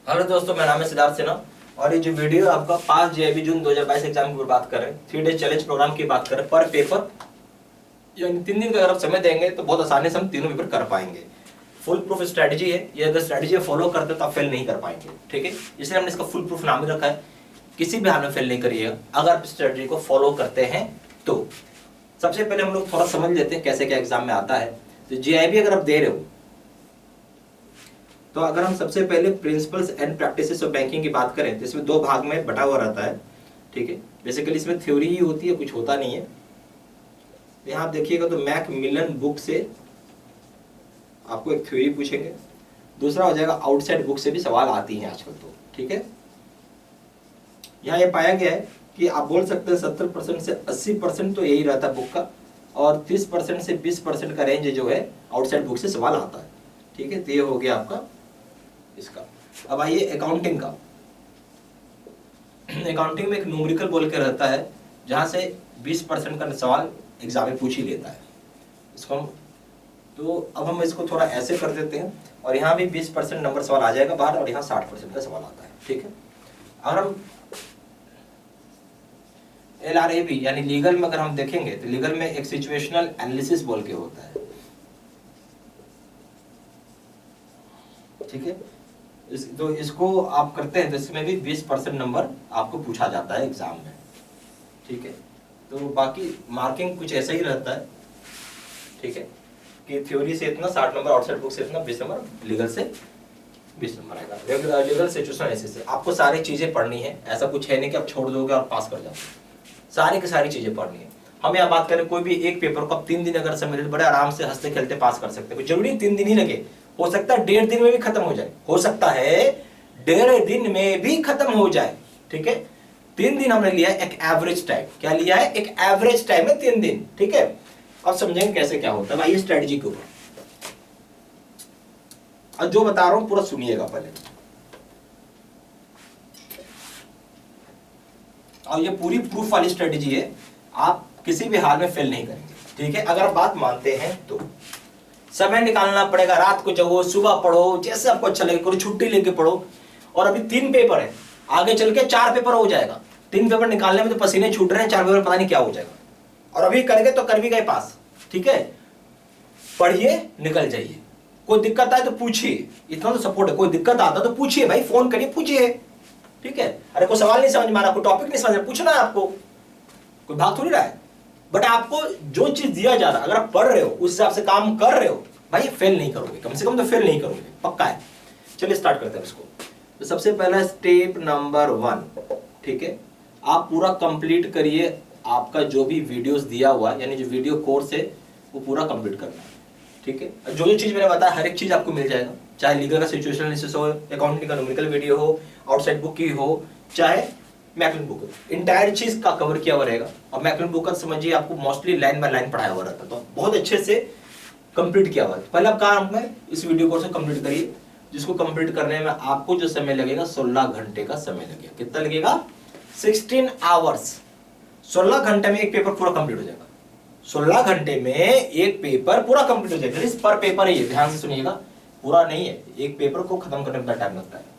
Hello दोस्तों, मेरा नाम है सिद्धार्थ सिन्हा और ये जो वीडियो आपका 5 जेईबी जून 2022 एग्जाम की बात कर रहे हैं, 3 डे चैलेंज प्रोग्राम की बात कर रहे हैं पर पेपर, यानी 3 दिन का अगर आप समय देंगे तो बहुत आसानी से हम तीनों पेपर कर पाएंगे। फुल प्रूफ स्ट्रेटजी है ये, अगर स्ट्रेटजी फॉलो करते तो आप फेल नहीं कर पाएंगे। ठीक है, इसलिए हमने इसका फुल प्रूफ नाम ही रखा है। किसी भी हाल में फेल नहीं करिएगा अगर आप स्ट्रेटजी को फॉलो करते हैं तो। सबसे पहले हम लोग थोड़ा समझ लेते हैं कैसे क्या एग्जाम में आता है। तो जेईबी अगर आप दे रहे हो तो अगर हम सबसे पहले principles and practices of banking की बात करें तो इसमें 2 भाग में बटा हुआ रहता है। ठीक है, बेसिकली इसमें थ्योरी ही होती है, कुछ होता नहीं है। यहाँ आप देखिएगा तो मैकमिलन बुक से आपको एक थ्योरी पूछेंगे, दूसरा हो जाएगा आउटसाइड बुक से भी सवाल आती हैं आजकल तो। ठीक है, यहाँ ये पाया गया है कि आप बोल सकते हैं 70% से 80% तो यही रहता है बुक का, और 30% से 20% का रेंज जो है आउटसाइड बुक से सवाल आता है। ठीक है, तो ये हो गया आपका इसका। अब आइए अकाउंटिंग का। अकाउंटिंग में एक न्यूमेरिकल बोल के रहता है जहां से 20% का सवाल एग्जाम में पूछ ही लेता है इसको हम। तो अब हम इसको थोड़ा ऐसे कर देते हैं और यहाँ भी 20% नंबर सवाल आ जाएगा बाहर और यहाँ 60% का सवाल आता है। ठीक है, और हम LRAB यानी लीगल में अगर हम देखेंगे तो लीगल में एक सिचुएशनल एनालिसिस बोल के होता है। ठीक है, तो इसको आप करते हैं तो इसमें भी 20% नंबर आपको पूछा जाता है एग्जाम में। ठीक है, तो बाकी मार्किंग कुछ ऐसा ही रहता है। ठीक है, कि थ्योरी से इतना 60 नंबर, आउटसाइड बुक से इतना 20 नंबर, लीगल से 20 नंबर आएगा। लीगल सिचुएशनल एनालिसिस से आपको सारी चीजें पढ़नी है, ऐसा कुछ है नहीं कि आप छोड़ दोगे और पास कर जाओगे। सारी की सारी चीजें पढ़नी है। हम यहाँ बात करें कोई भी एक पेपर को आप 3 दिन अगर समय बड़े आराम से हंसते खेलते पास कर सकते हैं। जरूरी 3 दिन ही लगे, हो सकता है 1.5 दिन में भी खत्म हो जाए, हो सकता है 1.5 दिन में भी खत्म हो जाए। ठीक है, 3 दिन हमने लिया है एक एवरेज टाइम। क्या लिया है? एक एवरेज टाइम है 3 दिन। ठीक है, अब समझेंगे कैसे क्या होता है। आइए स्ट्रेटजी के ऊपर, और जो बता रहा हूं पूरा सुनिएगा पहले। और ये पूरी प्रूफ वाली स्ट्रेटजी है, आप किसी भी हाल में फेल नहीं करेंगे। ठीक है, अगर आप बात मानते हैं तो समय निकालना पड़ेगा, रात को जगो, सुबह पढ़ो, जैसे आपको अच्छा लगे करो, छुट्टी लेके पढ़ो। और अभी 3 पेपर है, आगे चल के 4 पेपर हो जाएगा। 3 पेपर निकालने में तो पसीने छूट रहे हैं, 4 पेपर पता नहीं क्या हो जाएगा। और अभी कर गए तो कर भी गए पास। ठीक है, पढ़िए निकल जाइए। कोई दिक्कत आए तो पूछिए, इतना तो सपोर्ट है। कोई दिक्कत आता तो पूछिए भाई, फोन करिए पूछिए। ठीक है, अरे कोई सवाल नहीं समझ में आ रहा, कोई टॉपिक नहीं समझ में, पूछना है आपको, कोई भाग थोड़ी रहा है। बट आपको जो चीज दिया जा रहा है, अगर आप पढ़ रहे हो, उस हिसाब से काम कर रहे हो, भाई फेल नहीं करोगे, कम से कम तो फेल नहीं करोगे, पक्का है। चलिए स्टार्ट करते हैं इसको। तो सबसे पहला स्टेप नंबर 1, ठीक है, आप पूरा कंप्लीट करिए। आपका जो भी वीडियोस दिया हुआ है, यानी जो वीडियो कोर्स है, वो पूरा कंप्लीट करना है। ठीक है, जो जो चीज मैंने बताया हर एक चीज आपको मिल जाएगा, चाहे लीगल का सिचुएशनल एनालिसिस हो, अकाउंटिंग का न्यूमेरिकल वीडियो हो, आउटसाइड बुक की हो, चाहे मैकमिलन बुक, इंटायर चीज का कवर किया हुआ रहेगा। और मैकमिलन बुक का समझिए आपको मोस्टली लाइन बाय लाइन पढ़ाया हुआ रहता है, तो बहुत अच्छे से कंप्लीट किया हुआ है। पहले आप काम में इस वीडियो कोर्स को कंप्लीट करिए, जिसको कंप्लीट करने में आपको जो समय लगेगा 16 घंटे का समय लगेगा। कितना लगेगा? 16 आवर्स। 16 घंटे में एक पेपर पूरा कंप्लीट हो जाएगा। 16 घंटे में एक पेपर पूरा कंप्लीट हो जाएगा। इस पर पेपर है ये, ध्यान से सुनिएगा, पूरा नहीं है, एक पेपर को खत्म करने में टाइम लगता है।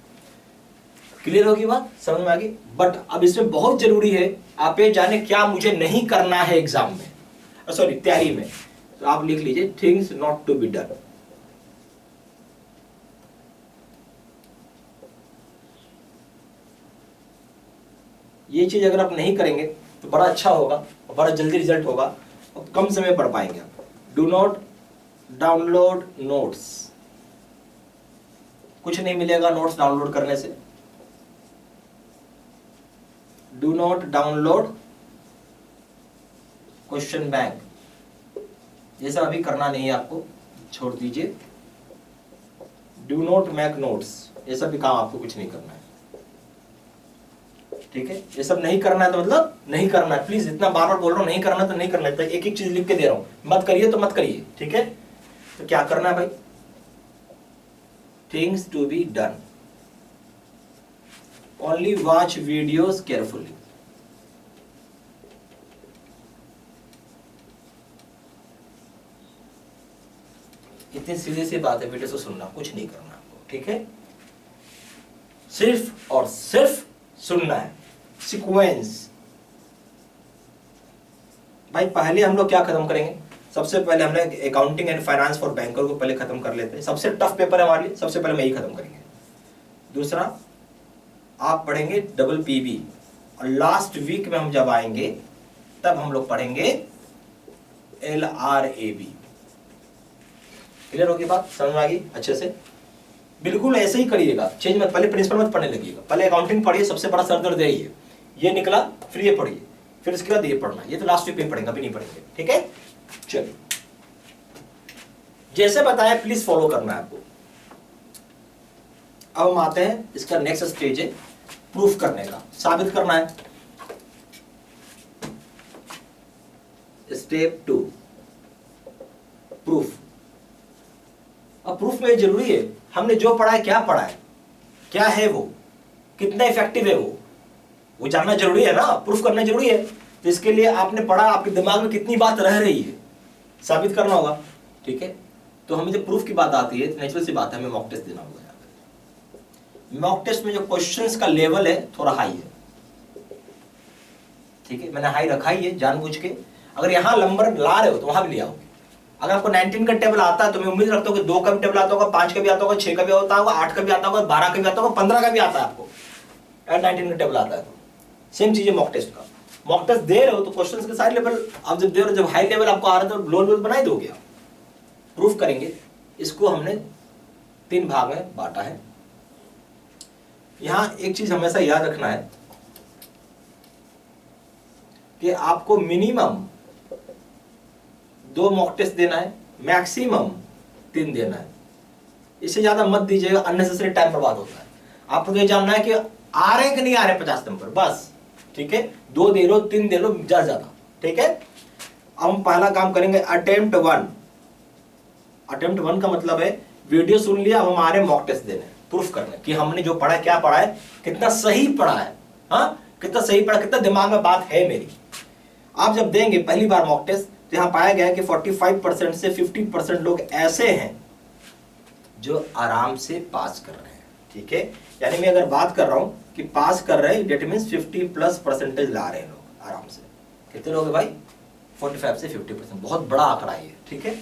क्लियर होगी बात, समझ में आ गई? बट अब इसमें बहुत जरूरी है आप ये जाने क्या मुझे नहीं करना है एग्जाम में, सॉरी तैयारी में। तो आप लिख लीजिए things not to be done. ये चीज अगर आप नहीं करेंगे तो बड़ा अच्छा होगा और बड़ा जल्दी रिजल्ट होगा और कम समय पढ़ पाएंगे आप। डू नॉट डाउनलोड नोट्स, कुछ नहीं मिलेगा नोट्स डाउनलोड करने से। Do not download question bank, ये सब अभी करना नहीं है आपको, छोड़ दीजिए। डू नॉट मेक नोट्स, ये सब भी काम आपको कुछ नहीं करना है। ठीक है, ये सब नहीं करना है तो मतलब नहीं करना है। प्लीज इतना बार बार बोल रहा हूं, नहीं करना तो नहीं करना है, तो एक एक चीज लिख के दे रहा हूं, मत करिए तो मत करिए। ठीक है, तो क्या करना है भाई? Things to be done, only watch videos carefully. इतनी सीधी सी बात है, वीडियो से सुनना, कुछ नहीं करना आपको। ठीक है, सिर्फ और सिर्फ सुनना है। सीक्वेंस भाई पहले हम लोग क्या खत्म करेंगे, सबसे पहले हमने accounting and finance for banker को पहले खत्म कर लेते हैं, सबसे टफ पेपर है हमारे लिए, सबसे पहले मैं ही खत्म करेंगे। दूसरा आप पढ़ेंगे डबल पीबी, और लास्ट वीक में हम जब आएंगे तब हम लोग पढ़ेंगे LRAB। क्लियर होगी बात, समझ में आ गई अच्छे से? बिल्कुल ऐसे ही करिएगा, चेंज मत, पहले प्रिंसिपल मत पढ़ने लगिएगा, पहले अकाउंटिंग पढ़िए, सबसे बड़ा सर दर्द यही है, ये निकला फिर ये पढ़िए, फिर इसके बाद ये पढ़ना, ये तो लास्ट वीक में पढ़ेंगे, अभी नहीं पढ़ेंगे, ठीक है? चलिए जैसे बताया प्लीज फॉलो करना है आपको। अब हम आते हैं, इसका नेक्स्ट स्टेज है प्रूफ करने का, साबित करना है। Step 2 proof. अब प्रूफ में जरूरी है हमने जो पढ़ा है, क्या पढ़ा है, क्या है वो, कितना इफेक्टिव है वो जानना जरूरी है ना, प्रूफ करना जरूरी है। तो इसके लिए आपने पढ़ा, आपके दिमाग में कितनी बात रह रही है, साबित करना होगा, ठीक है? तो हमें जब प्रूफ की बात आती है तो नेचुरल सी बात है, हमें मॉक टेस्ट देना होगा। मॉक टेस्ट में जो क्वेश्चंस का लेवल है थोड़ा हाई है, ठीक है? मैंने हाई रखा ही है जानबूझ के, अगर यहां नंबर ला रहे हो तो वहां भी ले आओगे। अगर आपको 19 का टेबल आता है तो मैं उम्मीद रखता हूँ कि 2 का भी टेबल आता होगा, 5 का भी आता होगा, 6 का भी आता होगा, 8 का भी आता होगा, 12 का भी आता होगा, 15 का भी आता है आपको, अगर 19 का टेबल आता है तो। सेम चीज है मॉक टेस्ट का, मॉक टेस्ट दे रहे हो तो क्वेश्चंस के सारे लेवल आप जब दे रहे हो, जब हाई लेवल आपको आ रहा है तो लो लेवल बना ही दोगे आप। प्रूफ करेंगे, इसको हमने 3 भाग में बांटा है। यहां एक चीज हमेशा याद रखना है कि आपको मिनिमम 2 मॉक टेस्ट देना है, मैक्सिमम 3 देना है, इससे ज्यादा मत दीजिएगा, अननेसेसरी टाइम बर्बाद होता है। आपको ये जानना है कि आ रहे कि नहीं आ रहे 50 नंबर, बस, ठीक है? 2 दे लो, 3 दे लो, ज्यादा, ठीक है? अब हम पहला काम करेंगे अटेम्प्ट 1। अटेम्प्ट 1 का मतलब है वीडियो सुन लिया, अब हमारे मॉक टेस्ट देने, प्रूफ करना कि हमने जो पढ़ा है, क्या पढ़ा है, कितना सही पढ़ा है, हाँ कितना सही पढ़ा, कितना दिमाग में बात है मेरी। आप जब देंगे पहली बार मॉक टेस्ट तो यहां पाया गया है कि 45% से 50% लोग ऐसे हैं जो आराम से पास कर रहे हैं, ठीक है? यानी मैं अगर बात कर रहा हूं कि पास कर रहे हैं, डेट मीन्स 50+ % ला रहे हैं लोग आराम से। कितने लोग हैं भाई? 45 से 50%, बहुत बड़ा आंकड़ा है ये, ठीक है?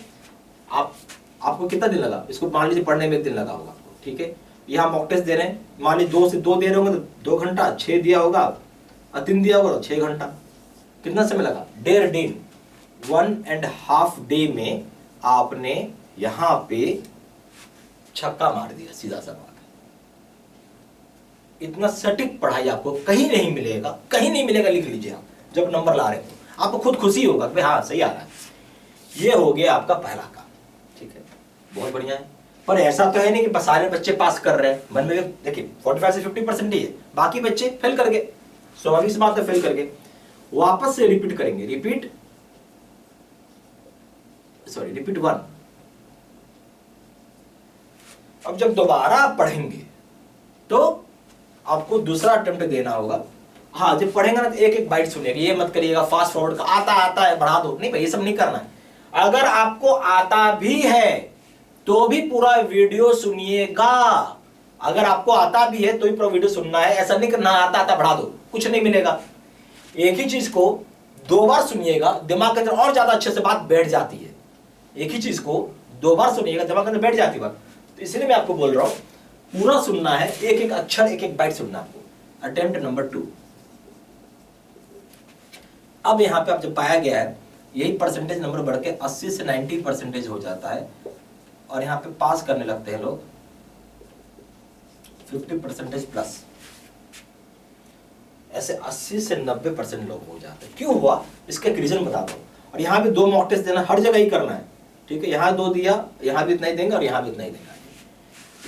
आपको कितना दिन लगा इसको, मान लीजिए पढ़ने में 1 दिन लगा होगा आपको, ठीक है? यहाँ मॉक टेस्ट दे रहे हैं, मान लीजिए 2 से 2 दे रहे होंगे तो 2 घंटा, 6 दिया होगा और 3 दिया होगा तो 6 घंटा, कितना समय लगा? 1.5 दिन, 1.5 डे में आपने यहां पे छक्का मार दिया, सीधा सा बात है। इतना सटीक पढ़ाई आपको कहीं नहीं मिलेगा, कहीं नहीं मिलेगा, लिख लीजिए आप जब नंबर ला रहे हो, आपको खुद खुशी होगा कि हाँ सही आ रहा है। ये हो गया आपका पहला काम, ठीक है? बहुत बढ़िया है। पर ऐसा तो है नहीं कि बस सारे बच्चे पास कर रहे हैं, मन में देखिए 45 से 50% ही है, बाकी बच्चे फेल कर गए, स्वाभाविक सी बात है, फेल कर गए। वापस से रिपीट करेंगे, रिपीट 1। अब जब दोबारा पढ़ेंगे तो आपको दूसरा अटेम्प्ट देना होगा। हाँ जब पढ़ेंगे ना तो एक एक बाइट सुनिएगा, ये मत करिएगा फास्ट फॉरवर्ड का, आता है बढ़ा दो, नहीं भाई ये सब नहीं करना है। अगर आपको आता भी है तो भी पूरा वीडियो सुनिएगा, अगर आपको आता भी है तो भी पूरा वीडियो सुनना है, ऐसा नहीं कि ना आता बढ़ा दो, कुछ नहीं मिलेगा। एक ही चीज को 2 बार सुनिएगा, दिमाग के अंदर और ज्यादा अच्छे से बात बैठ जाती है। एक ही चीज को 2 बार सुनिएगा, दिमाग के अंदर बैठ जाती है बात। तो इसलिए मैं आपको बोल रहा हूं पूरा सुनना है, एक एक अक्षर, एक एक बाइट सुनना आपको। Attempt number 2। अब यहां पे आप जब पाया गया है, यही परसेंटेज नंबर बढ़ के 80 से 90% हो जाता है, और यहां पे पास करने लगते हैं लोग 50%+। ऐसे 80 से 90% लोग हो जाते हैं। क्यों हुआ इसका रीजन बता दो। और यहाँ भी 2 मॉक टेस्ट देना, हर जगह ही करना है, ठीक है? यहाँ 2 दिया, यहाँ भी इतना ही देंगे और यहाँ भी इतना ही देंगे,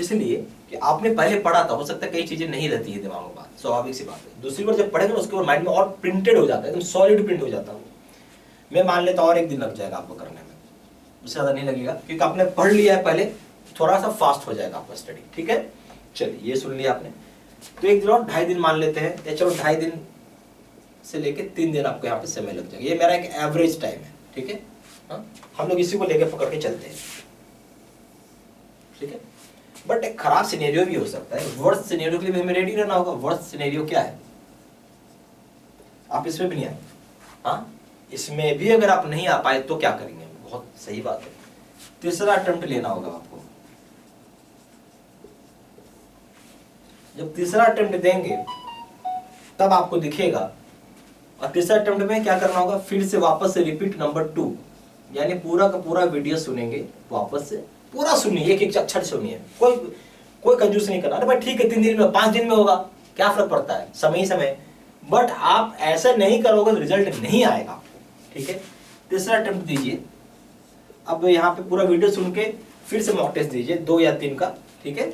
इसलिए कि आपने पहले पढ़ा था, हो सकता है कई चीजें नहीं रहती है दिमाग में, बात स्वाभाविक सी बात है। दूसरी बार जब पढ़ेंगे उसके बाद माइंड में और प्रिंटेड हो जाता है, एकदम सॉलिड प्रिंट हो जाता है। मैं मान लेता हूँ और 1 दिन लग जाएगा आपको करने में, उससे ज्यादा नहीं लगेगा, क्योंकि आपने पढ़ लिया है पहले, थोड़ा सा फास्ट हो जाएगा आपका स्टडी, ठीक है? चलिए ये सुन लिया आपने, तो 1 दिन और 2.5 दिन मान लेते हैं, या चलो 2.5 दिन से लेके 3 दिन आपको यहाँ पे समय लग जाएगा। ये मेरा एक एवरेज टाइम है, ठीक है? हाँ हम लोग इसी को लेके पकड़ के चलते हैं, ठीक है? बट एक खराब सिनेरियो भी हो सकता है, वर्स्ट सिनेरियो के लिए भी हमें रेडी रहना होगा। वर्स्ट सिनेरियो क्या है, आप इसमें भी नहीं आए, हाँ इसमें भी अगर आप नहीं आ पाए तो क्या करेंगे, बहुत सही बात है, तीसरा अटेम्प्ट लेना होगा आपको। जब तीसरा अटेम्प्ट देंगे तब आपको दिखेगा, और तीसरा अटेम्प्ट में क्या करना होगा, फिर से वापस से रिपीट नंबर 2, यानी पूरा का पूरा वीडियो सुनेंगे, वापस से पूरा सुनिए, एक एक अक्षर सुनिए, कोई कंजूस नहीं करना। अरे भाई ठीक है 3 दिन में 5 दिन में होगा, क्या फर्क पड़ता है, समय ही समय। बट आप ऐसा नहीं करोगे तो रिजल्ट नहीं आएगा, ठीक है। तीसरा अटेम्प्ट दीजिए, अब यहाँ पे पूरा वीडियो सुन के फिर से मॉक टेस्ट दीजिए 2 या 3 का, ठीक है।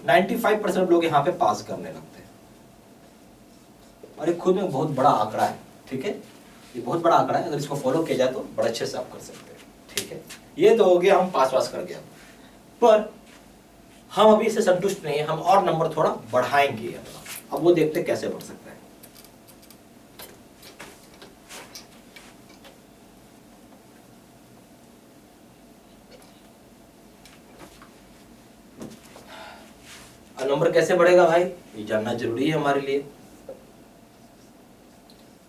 95% लोग यहाँ पे पास करने लगते हैं, और ये खुद में बहुत बड़ा आंकड़ा है, ठीक है। ये बहुत बड़ा आंकड़ा है, अगर इसको फॉलो किया जाए तो बड़े अच्छे से आप कर सकते हैं, ठीक है। ये तो हो गया, हम पास कर गया, पर हम अभी इससे संतुष्ट नहीं है, हम और नंबर थोड़ा बढ़ाएंगे अपना। अब वो देखते कैसे बढ़ सकता है। नंबर कैसे बढ़ेगा भाई, ये जानना जरूरी है हमारे लिए।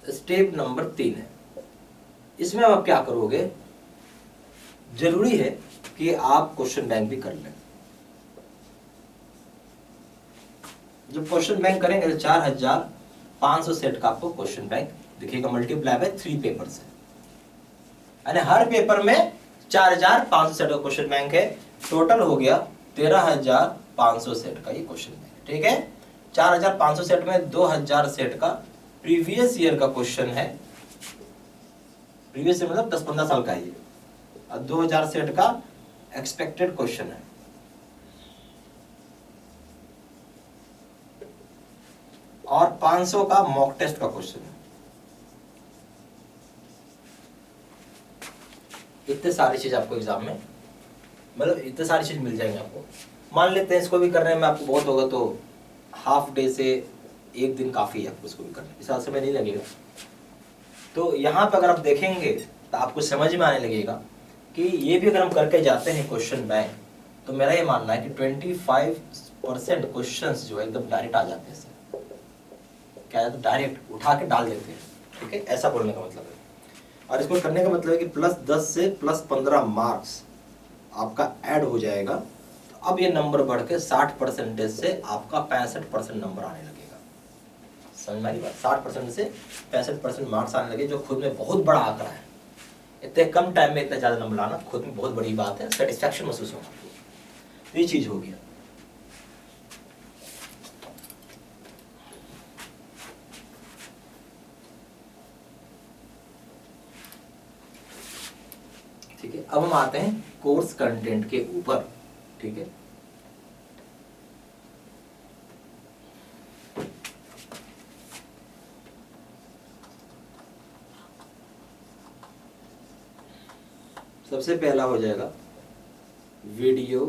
स्टेप नंबर 3 है, इसमें आप क्या करोगे, जरूरी है कि आप क्वेश्चन बैंक भी कर लें। जब क्वेश्चन बैंक करेंगे तो 4500 सेट का आपको क्वेश्चन बैंक दिखेगा, मल्टीप्लाई बाय 3 पेपर से, यानी हर पेपर में 4500 सेट का क्वेश्चन बैंक है। टोटल हो गया 13500 सेट का ये क्वेश्चन बैंक, ठीक है। 4500 सेट में 2000 सेट का प्रीवियस ईयर का क्वेश्चन है, प्रीवियस ईयर मतलब 10-15 साल का है ये, और 2000 सेट का एक्सपेक्टेड क्वेश्चन है। और 500 का मॉक टेस्ट का क्वेश्चन है। इतने सारी चीज आपको एग्जाम में, मतलब इतने सारी चीज मिल जाएंगे आपको। मान लेते हैं इसको भी करने में आपको बहुत होगा तो हाफ डे से 1 दिन काफी है आपको इसको भी करने, इस समय नहीं लगेगा। तो यहाँ पे अगर आप देखेंगे तो आपको समझ में आने लगेगा कि ये भी अगर हम करके जाते हैं क्वेश्चन बैंक, तो मेरा ये मानना है कि 25% क्वेश्चंस जो है एकदम डायरेक्ट आ जाते हैं। क्या है, तो डायरेक्ट उठा के डाल देते हैं, ठीक है, ऐसा बोलने का मतलब है। और इसको करने का मतलब है कि +10 से +15 मार्क्स आपका ऐड हो जाएगा। तो अब ये नंबर बढ़ के 60% से आपका 65% नंबर आने लगेगा। समझ में आ रही बात, 60% से 65% मार्क्स आने लगे, जो खुद में बहुत बड़ा आंकड़ा है। इतने कम टाइम में इतना ज्यादा नंबर लाना खुद में बहुत बड़ी बात है, सेटिस्फैक्शन महसूस होगा। ये चीज हो गया। ठीक है, अब हम आते हैं कोर्स कंटेंट के ऊपर, ठीक है। सबसे पहला हो जाएगा वीडियो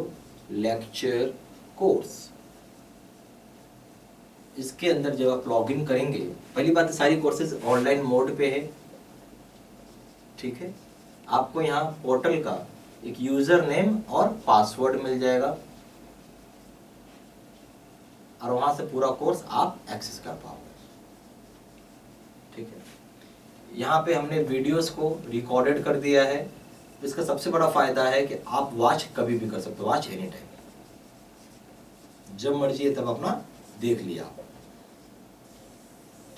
लेक्चर कोर्स। इसके अंदर जब आप लॉगिन करेंगे, पहली बात सारी कोर्सेज ऑनलाइन मोड पे है, ठीक है। आपको यहाँ पोर्टल का एक यूजर नेम और पासवर्ड मिल जाएगा, और वहां से पूरा कोर्स आप एक्सेस कर पाओगे, ठीक है। यहाँ पे हमने वीडियोस को रिकॉर्डेड कर दिया है। इसका सबसे बड़ा फायदा है कि आप वॉच कभी भी कर सकते हो, वॉच एनी टाइम, जब मर्जी है तब अपना देख लिया,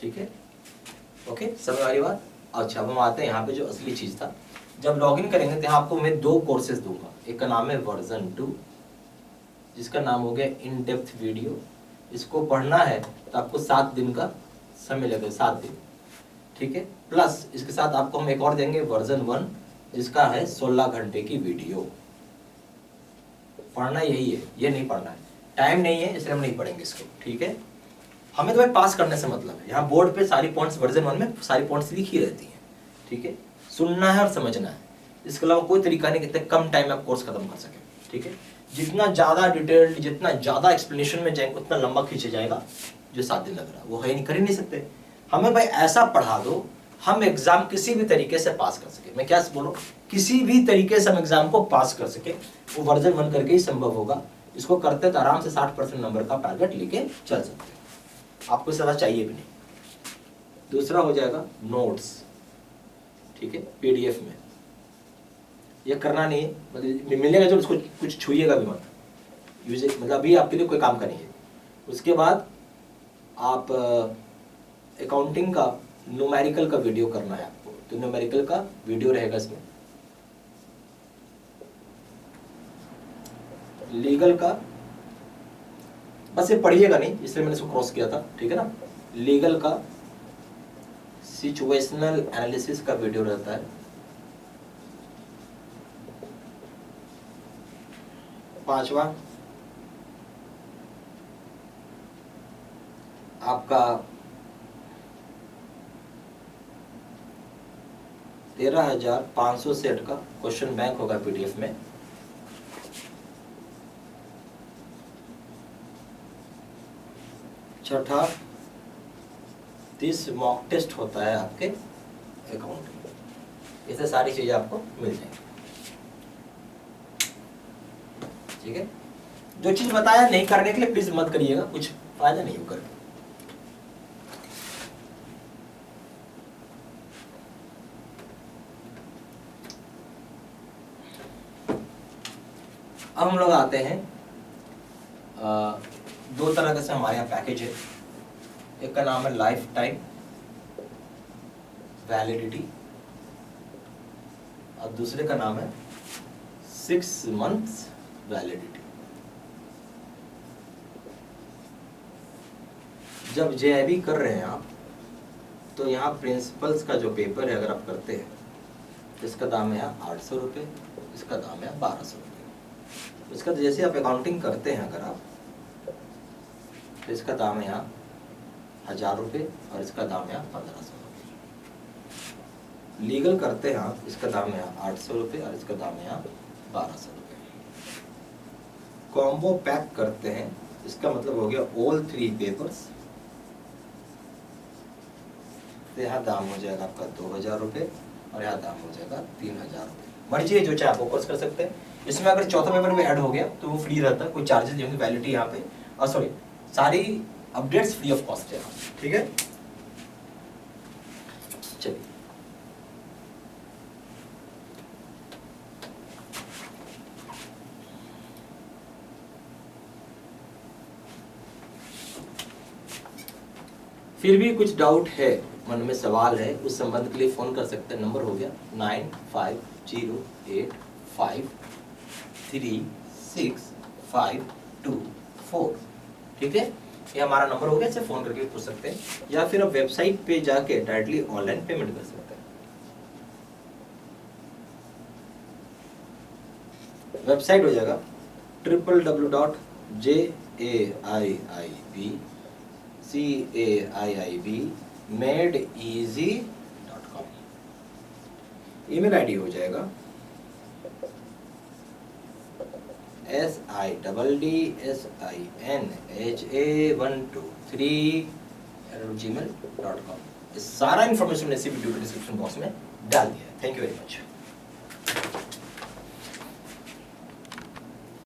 ठीक है। ओके, समझ आ रही बात। अच्छा, अब हम आते हैं यहाँ पे जो असली चीज था। जब लॉगिन करेंगे तो यहाँ आपको मैं 2 कोर्सेज दूंगा। एक का नाम है वर्जन 2, जिसका नाम हो गया इन डेप्थ वीडियो। इसको पढ़ना है तो आपको 7 दिन का समय लगेगा, 7 दिन, ठीक है। प्लस इसके साथ आपको हम एक और देंगे वर्जन 1, जिसका है 16 घंटे की वीडियो। पढ़ना यही है, ये नहीं पढ़ना है, टाइम नहीं है इसलिए हम नहीं पढ़ेंगे इसको, ठीक है। हमें तो भाई पास करने से मतलब है। यहाँ बोर्ड पे सारी पॉइंट्स वर्जन 1 में सारी पॉइंट्स लिखी रहती हैं, ठीक है। सुनना है और समझना है, इसके अलावा कोई तरीका नहीं कितने कम टाइम में आप कोर्स खत्म कर सके, ठीक है। जितना ज्यादा डिटेल्ड, जितना ज्यादा एक्सप्लेनेशन में जाएंगे उतना लंबा खींचे जाएगा। जो 7 दिन लग रहा है वो है नहीं, कर ही नहीं सकते। हमें भाई ऐसा पढ़ा दो हम एग्जाम किसी भी तरीके से पास कर सके। मैं क्या बोलूं, किसी भी तरीके से हम एग्जाम को पास कर सके, वो वर्जन 1 करके ही संभव होगा। इसको करते तो आराम से 60% नंबर का टारगेट लेके चल सकते हैं, आपको ज़्यादा चाहिए भी नहीं। दूसरा हो जाएगा नोट्स, ठीक है, PDF में। ये करना नहीं है, मतलब मिलेगा जो उसको कुछ छूइएगा भी मत, यूज मतलब अभी आपके लिए कोई काम का नहीं है। उसके बाद आप अकाउंटिंग का न्यूमेरिकल का वीडियो करना है आपको, तो न्यूमेरिकल का वीडियो रहेगा इसमें। लीगल का बस ये पढ़िएगा नहीं, इसलिए मैंने इसको क्रॉस किया था, ठीक है ना। लीगल का सिचुएशनल एनालिसिस का वीडियो रहता है। 5वां आपका 13,500 सेट का क्वेश्चन बैंक होगा PDF में। 6ठा 30 मॉक टेस्ट होता है आपके अकाउंट में। इससे सारी चीजें आपको मिल जाएंगी, ठीक है। जो चीज बताया नहीं करने के लिए प्लीज मत करिएगा, कुछ फायदा नहीं होगा। अब हम लोग आते हैं, 2 तरह से हमारे यहाँ पैकेज है। एक का नाम है लाइफ टाइम वैलिडिटी और दूसरे का नाम है 6 मंथ्स वैलिडिटी। जब JIB कर रहे हैं आप, तो यहाँ प्रिंसिपल्स का जो पेपर है अगर आप करते हैं, इसका दाम है यहाँ 800 रुपये, इसका दाम है 1200 रुपये। इसका जैसे आप अकाउंटिंग करते हैं अगर आप, तो इसका दाम है यहाँ 1000 रुपये और इसका दाम है यहाँ 1500 रुपये। लीगल करते हैं आप, इसका दाम है यहाँ 800 रुपये और इसका दाम है यहाँ 1200 रुपये। कॉम्बो पैक करते हैं, इसका मतलब हो गया ऑल 3 पेपर्स, तो यहाँ दाम हो जाएगा आपका 2000 रुपये और यहाँ दाम हो जाएगा 3000 रुपये। मर्जी है, जो चाहे आप वो कोर्स कर सकते हैं। इसमें अगर चौथा पेपर में ऐड हो गया तो वो फ्री रहता है, कोई चार्जेस नहीं होंगे। वैलिडिटी यहाँ पे और सॉरी सारी अपडेट्स फ्री ऑफ कॉस्ट है, ठीक है। चलिए फिर भी कुछ डाउट है, मन में सवाल है, उस संबंध के लिए फोन कर सकते हैं। नंबर हो गया 9508536524, ठीक है। ये हमारा नंबर हो गया, इसे फोन करके पूछ सकते हैं, या फिर आप वेबसाइट पे जाके डायरेक्टली ऑनलाइन पेमेंट कर सकते हैं। वेबसाइट हो जाएगा www.JAIIBCAIIBmadeeasy.com। ईमेल आईडी हो जाएगा SIDDSINHA123@gmail.com। सारा इन्फॉर्मेशन इसी वीडियो के डिस्क्रिप्शन बॉक्स में डाल दिया है। Thank you very much.